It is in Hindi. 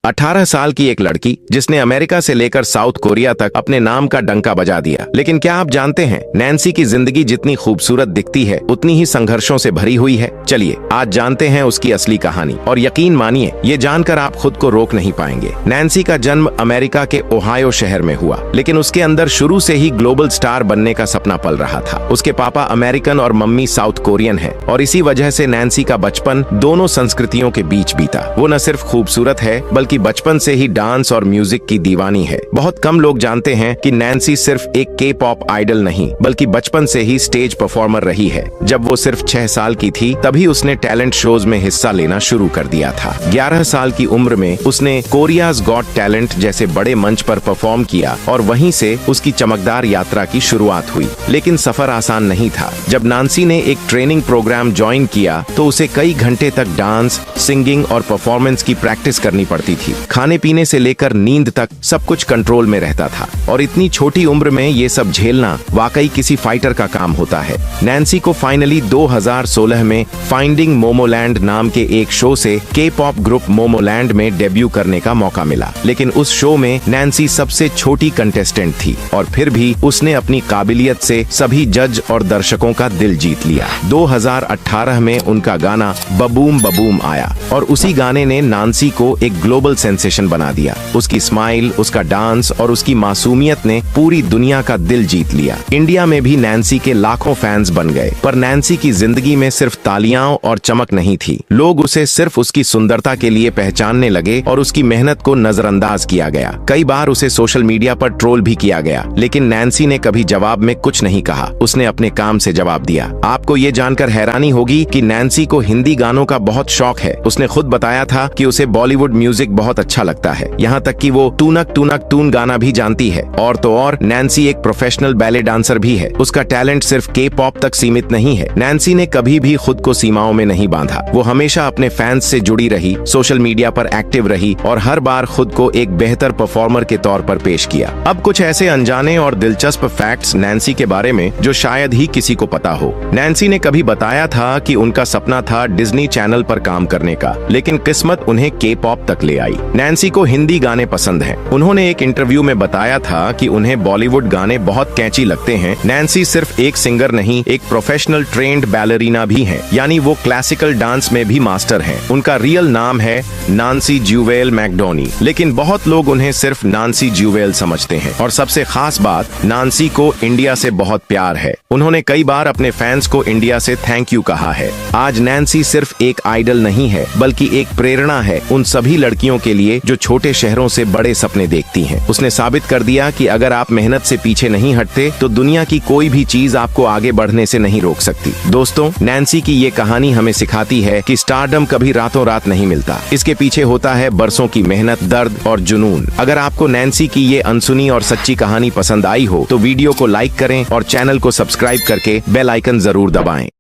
18 साल की एक लड़की जिसने अमेरिका से लेकर साउथ कोरिया तक अपने नाम का डंका बजा दिया। लेकिन क्या आप जानते हैं, नैन्सी की जिंदगी जितनी खूबसूरत दिखती है उतनी ही संघर्षों से भरी हुई है। चलिए आज जानते हैं उसकी असली कहानी, और यकीन मानिए ये जानकर आप खुद को रोक नहीं पाएंगे। नैन्सी का जन्म अमेरिका के ओहायो शहर में हुआ, लेकिन उसके अंदर शुरू से ही ग्लोबल स्टार बनने का सपना पल रहा था। उसके पापा अमेरिकन और मम्मी साउथ कोरियन है, और इसी वजह से नैन्सी का बचपन दोनों संस्कृतियों के बीच बीता। वो न सिर्फ खूबसूरत है बल्कि बचपन से ही डांस और म्यूजिक की दीवानी है। बहुत कम लोग जानते हैं कि नैन्सी सिर्फ एक के पॉप आइडल नहीं बल्कि बचपन से ही स्टेज परफॉर्मर रही है। जब वो सिर्फ 6 साल की थी तभी उसने टैलेंट शोज में हिस्सा लेना शुरू कर दिया था। 11 साल की उम्र में उसने कोरियाज गॉट टैलेंट जैसे बड़े मंच पर परफॉर्म किया, और वहीं से उसकी चमकदार यात्रा की शुरुआत हुई। लेकिन सफर आसान नहीं था। जब नैन्सी ने एक ट्रेनिंग प्रोग्राम ज्वाइन किया तो उसे कई घंटे तक डांस, सिंगिंग और परफॉर्मेंस की प्रैक्टिस करनी पड़ती थी। खाने पीने से लेकर नींद तक सब कुछ कंट्रोल में रहता था, और इतनी छोटी उम्र में ये सब झेलना वाकई किसी फाइटर का काम होता है। नैन्सी को फाइनली 2016 में फाइंडिंग मोमोलैंड नाम के एक शो से के पॉप ग्रुप मोमोलैंड में डेब्यू करने का मौका मिला। लेकिन उस शो में नैन्सी सबसे छोटी कंटेस्टेंट थी, और फिर भी उसने अपनी काबिलियत से सभी जज और दर्शकों का दिल जीत लिया। 2018 में उनका गाना बबूम बबूम आया, और उसी गाने ने नैन्सी को एक ग्लोबल सेंसेशन बना दिया। उसकी स्माइल, उसका डांस और उसकी मासूमियत ने पूरी दुनिया का दिल जीत लिया। इंडिया में भी नैन्सी के लाखों फैंस बन गए, पर नैन्सी की जिंदगी में सिर्फ तालियां और चमक नहीं थी। लोग उसे सिर्फ उसकी सुंदरता के लिए पहचानने लगे, और उसकी मेहनत को नजरअंदाज किया गया। कई बार उसे सोशल मीडिया पर ट्रोल भी किया गया, लेकिन नैन्सी ने कभी जवाब में कुछ नहीं कहा। उसने अपने काम से जवाब दिया। आपको ये जानकर हैरानी होगी कि नैन्सी को हिंदी गानों का बहुत शौक है। उसने खुद बताया था कि उसे बॉलीवुड म्यूजिक बहुत अच्छा लगता है, यहाँ तक कि वो टूनक टूनक टून गाना भी जानती है। और तो और नैन्सी एक प्रोफेशनल बैले डांसर भी है। उसका टैलेंट सिर्फ के पॉप तक सीमित नहीं है। नैन्सी ने कभी भी खुद को सीमाओं में नहीं बांधा। वो हमेशा अपने फैंस से जुड़ी रही, सोशल मीडिया पर एक्टिव रही, और हर बार खुद को एक बेहतर परफॉर्मर के तौर पर पेश किया। अब कुछ ऐसे अनजाने और दिलचस्प फैक्ट्स नैन्सी के बारे में जो शायद ही किसी को पता हो। नैन्सी ने कभी बताया था कि उनका सपना था डिज्नी चैनल पर काम करने का, लेकिन किस्मत उन्हें के पॉप तक ले आई। नैन्सी को हिंदी गाने पसंद हैं। उन्होंने एक इंटरव्यू में बताया था कि उन्हें बॉलीवुड गाने बहुत कैची लगते हैं। नैन्सी सिर्फ एक सिंगर नहीं, एक प्रोफेशनल ट्रेंड बैलरीना भी हैं, यानी वो क्लासिकल डांस में भी मास्टर हैं। उनका रियल नाम है नैन्सी ज्यूवेल मैकडोनी, लेकिन बहुत लोग उन्हें सिर्फ नैन्सी ज्यूवेल समझते हैं। और सबसे खास बात, नैन्सी को इंडिया से बहुत प्यार है। उन्होंने कई बार अपने फैंस को इंडिया से थैंक यू कहा है। आज नैन्सी सिर्फ एक आइडल नहीं है बल्कि एक प्रेरणा है उन सभी लड़कियों के लिए जो छोटे शहरों से बड़े सपने देखती हैं। उसने साबित कर दिया कि अगर आप मेहनत से पीछे नहीं हटते तो दुनिया की कोई भी चीज आपको आगे बढ़ने से नहीं रोक सकती। दोस्तों, नैन्सी की ये कहानी हमें सिखाती है कि स्टारडम कभी रातों रात नहीं मिलता। इसके पीछे होता है बरसों की मेहनत, दर्द और जुनून। अगर आपको नैन्सी की ये अनसुनी और सच्ची कहानी पसंद आई हो तो वीडियो को लाइक करें और चैनल को सब्सक्राइब करके बेल आइकन जरूर दबाएं।